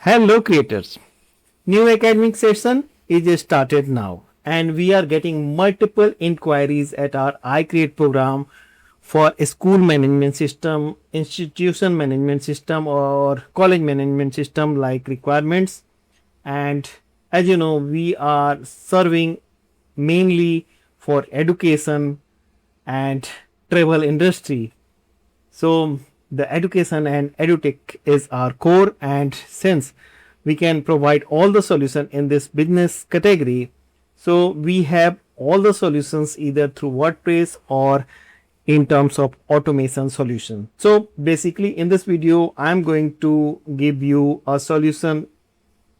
Hello creators, new academic session is started now and we are getting multiple inquiries at our iCreate program for a school management system, institution management system or college management system like requirements. And as you know, we are serving mainly for education and travel industry. So the education and edutech is our core, and since we can provide all the solution in this business category, so we have all the solutions either through WordPress or in terms of automation solution. So basically in this video I'm going to give you a solution.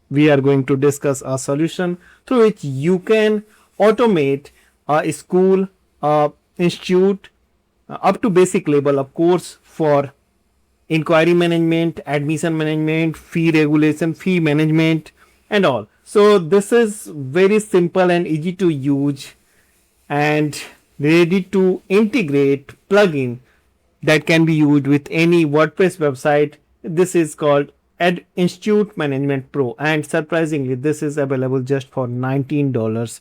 We are going to discuss a solution through which you can automate a school, a institute, up to basic level of course, for inquiry management, admission management, fee regulation, fee management and all. So this is very simple and easy to use and ready to integrate plugin that can be used with any WordPress website. This is called Institute Management Pro, and surprisingly this is available just for $19.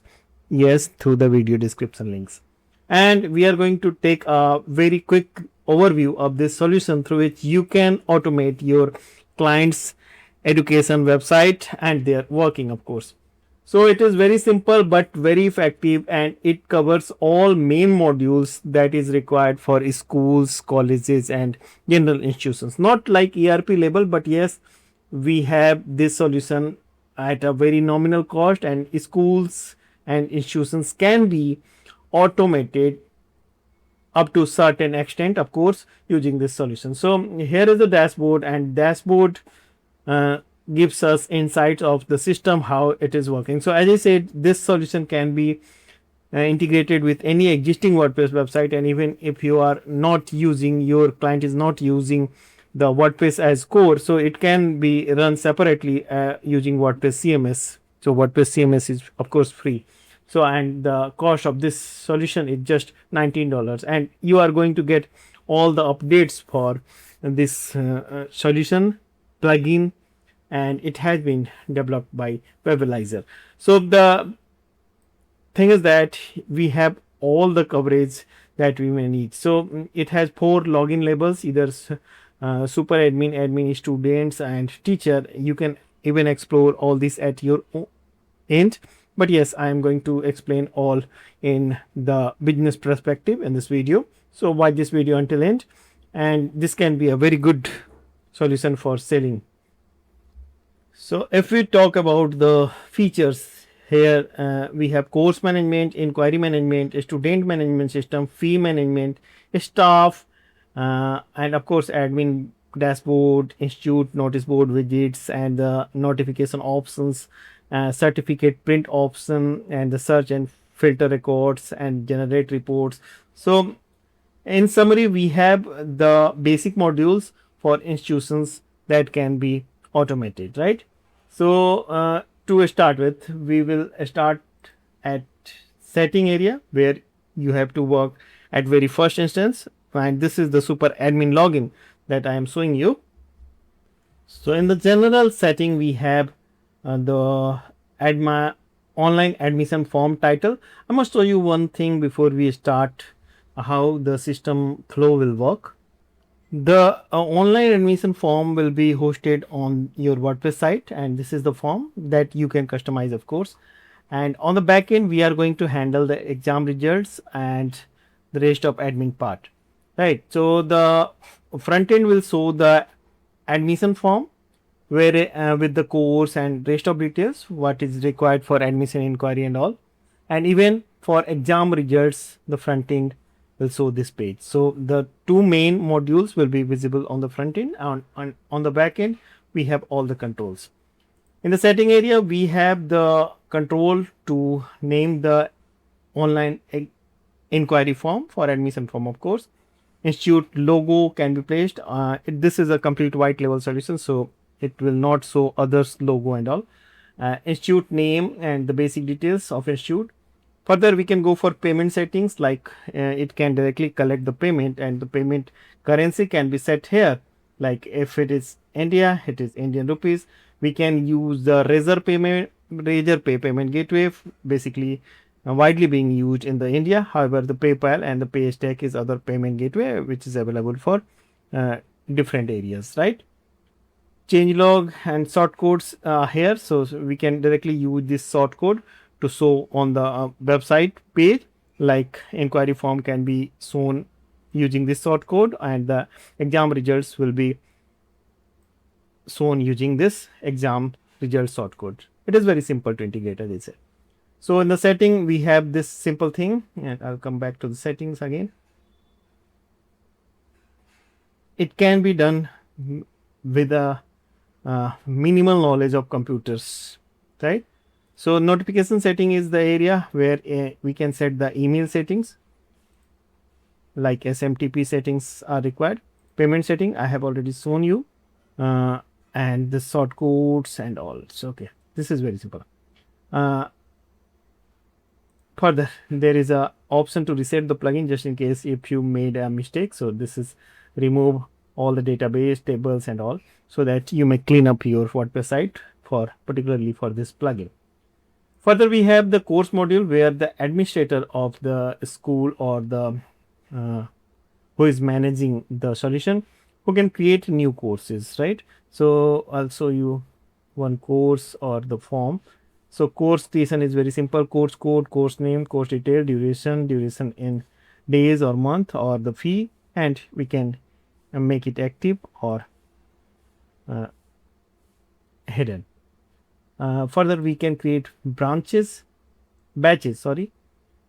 Yes, through the video description links. And we are going to take a very quick overview of this solution through which you can automate your client's education website and their working, of course. So it is very simple but very effective, and it covers all main modules that is required for schools, colleges and general institutions. Not like ERP level, but yes, we have this solution at a very nominal cost, and schools and institutions can be automated up to certain extent, of course, using this solution. So here is the dashboard, and dashboard gives us insights of the system, how it is working. So as I said, this solution can be integrated with any existing WordPress website, and even if you are not using, your client is not using the WordPress as core, so it can be run separately using WordPress CMS. So WordPress CMS is of course free. So and the cost of this solution is just $19, and you are going to get all the updates for this solution plugin, and it has been developed by Webalizer. So the thing is that we have all the coverage that we may need. So it has 4 login labels, either super admin, admin, students and teacher. You can even explore all this at your own end, but yes, I am going to explain all in the business perspective in this video. So watch this video until end, and this can be a very good solution for selling. So if we talk about the features here, we have course management, inquiry management, student management system, fee management, staff, and of course admin dashboard, institute notice board widgets and the notification options, certificate print option, and the search and filter records and generate reports. So in summary, we have the basic modules for institutions that can be automated, right? So to start with, we will start at setting area, where you have to work at very first instance, and this is the super admin login that I am showing you. So in the general setting, we have the online admission form title. I must show you one thing before we start, how the system flow will work. The online admission form will be hosted on your WordPress site, and this is the form that you can customize, of course. And on the back end, we are going to handle the exam results and the rest of admin part, right? So the front end will show the admission form, where with the course and rest of details, what is required for admission inquiry and all. And even for exam results, the front end will show this page. So the 2 main modules will be visible on the front end, and on the back end we have all the controls. In the setting area, we have the control to name the online inquiry form for admission form, of course. Institute logo can be placed. This is a complete white label solution, so it will not show others logo and all. Institute name and the basic details of institute. Further, we can go for payment settings, like it can directly collect the payment, and the payment currency can be set here. Like if it is India, it is Indian rupees. We can use the Razor Pay payment gateway, basically widely being used in the India. However, the PayPal and the Paystack is other payment gateway which is available for uh, different areas, right? Changelog and short codes here, so we can directly use this short code to show on the website page, like inquiry form can be shown using this short code, and the exam results will be shown using this exam result short code. It is very simple to integrate, as I said. So in the setting we have this simple thing, and I'll come back to the settings again. It can be done with a minimal knowledge of computers, right? So notification setting is the area where we can set the email settings, like SMTP settings are required. Payment setting I have already shown you, and the short codes and all. So okay, this is very simple. Further, there is a option to reset the plugin just in case if you made a mistake. So this is remove all the database tables and all, so that you may clean up your WordPress site for particularly for this plugin. Further, we have the course module where the administrator of the school or the who is managing the solution, who can create new courses, right? So I'll show you one course or the form. So course creation is very simple: course code, course name, course detail, duration in days or month, or the fee, and we can make it active or hidden. Further, we can create batches, sorry.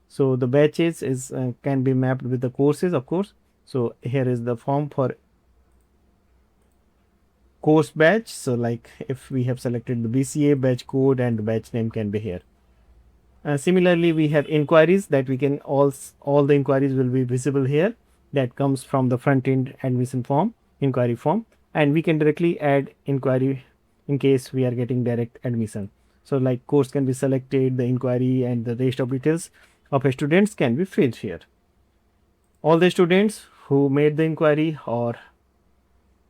So the batches is can be mapped with the courses, of course. So here is the form for course batch. So like if we have selected the BCA, batch code and the batch name can be here. Similarly, we have inquiries that we can all the inquiries will be visible here, that comes from the front end admission form, inquiry form, and we can directly add inquiry in case we are getting direct admission. So like course can be selected, the inquiry and the rest of details of students can be filled here. All the students who made the inquiry or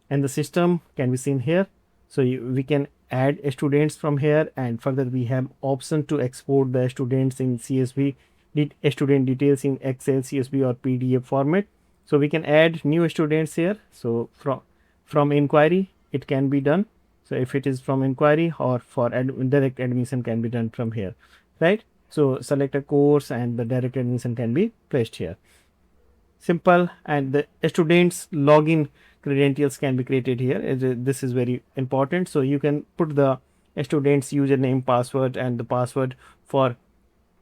and the system can be seen here. So we can add students from here, and further we have option to export the students in CSV, student details in Excel, CSV or PDF format. So we can add new students here. So from inquiry it can be done. So if it is from inquiry or for direct admission can be done from here, right? So select a course and the direct admission can be placed here. Simple. And the students login credentials can be created here. This is very important. So you can put the students username, password and the password for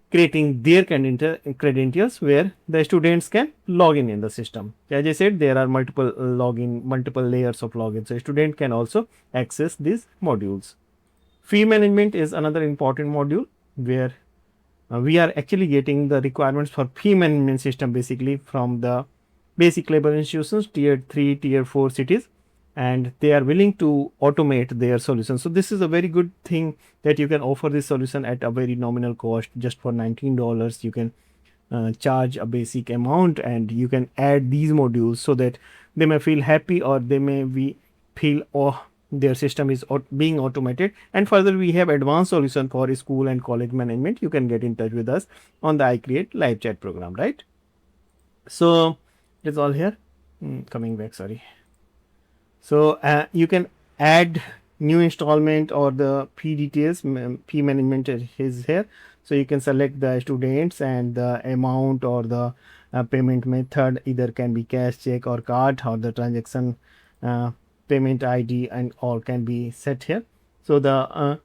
creating their credentials where the students can log in the system. As I said, there are multiple layers of login, so student can also access these modules. Fee management is another important module where we are actually getting the requirements for fee management system basically from the basic level institutions, tier 3, tier 4 cities, and they are willing to automate their solution. So this is a very good thing that you can offer this solution at a very nominal cost. Just for $19 you can charge a basic amount, and you can add these modules so that they may feel happy, or they may feel their system is being automated. And further, we have advanced solution for school and college management. You can get in touch with us on the iCreate live chat program, right? So it's all here. Coming back, sorry. So you can add new installment or the fee details. Fee management is here. So you can select the students and the amount or the payment method. Either can be cash, check or card, or the transaction payment ID and all can be set here. So the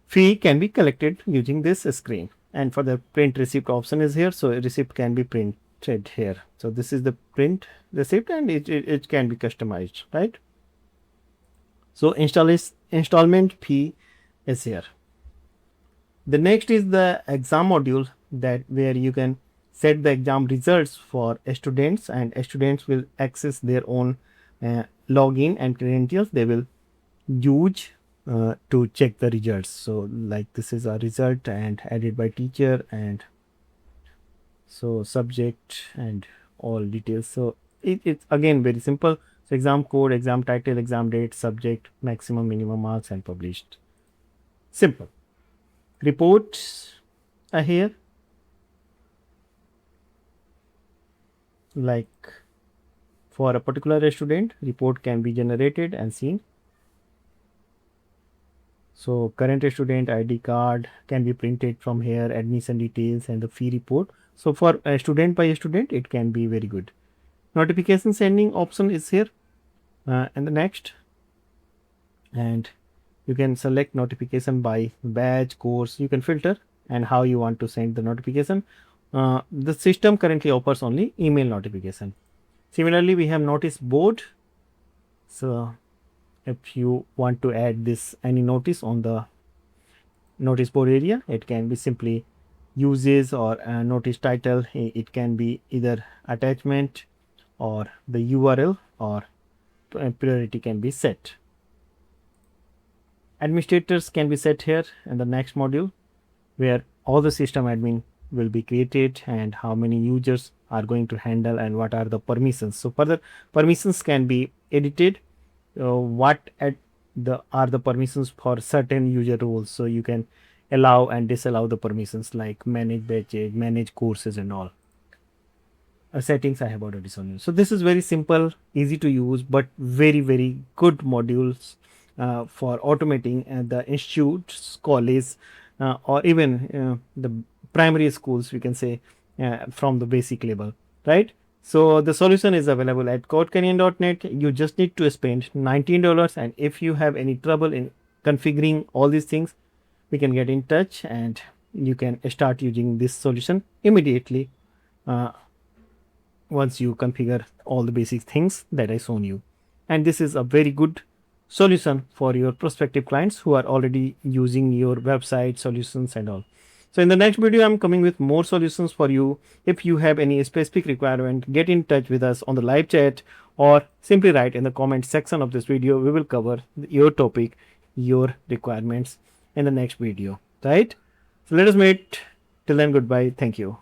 fee can be collected using this screen. And for the print receipt option is here. So a receipt can be printed here. So this is the print receipt, and it can be customized, right? So installment fee is here. The next is the exam module, that where you can set the exam results for students, and students will access their own login and credentials they will use to check the results. So like this is a result and added by teacher, and so subject and all details. So it's again very simple. So exam code, exam title, exam date, subject, maximum, minimum marks, and published. Simple. Reports are here, like for a particular student, report can be generated and seen. So current student ID card can be printed from here, admission details and the fee report. So for a student by student, it can be very good. Notification sending option is here, and the next, and you can select notification by batch, course. You can filter and how you want to send the notification. The system currently offers only email notification. Similarly, we have notice board. So if you want to add this any notice on the notice board area, it can be simply uses or notice title. It can be either attachment or the URL, or priority can be set. Administrators can be set here in the next module, where all the system admin will be created and how many users are going to handle and what are the permissions. So further permissions can be edited. What are the permissions for certain user roles, so you can allow and disallow the permissions like manage batches, manage courses and all. Settings I have already shown you. So this is very simple, easy to use, but very good modules for automating the institutes, college, or even the primary schools, we can say, from the basic level, right? So the solution is available at codecanyon.net. You just need to spend $19, and if you have any trouble in configuring all these things, we can get in touch and you can start using this solution immediately once you configure all the basic things that I shown you. And this is a very good solution for your prospective clients who are already using your website solutions and all. So in the next video, I'm coming with more solutions for you. If you have any specific requirement, get in touch with us on the live chat or simply write in the comment section of this video. We will cover your topic, your requirements in the next video, right? So let us meet. Till then, goodbye. Thank you.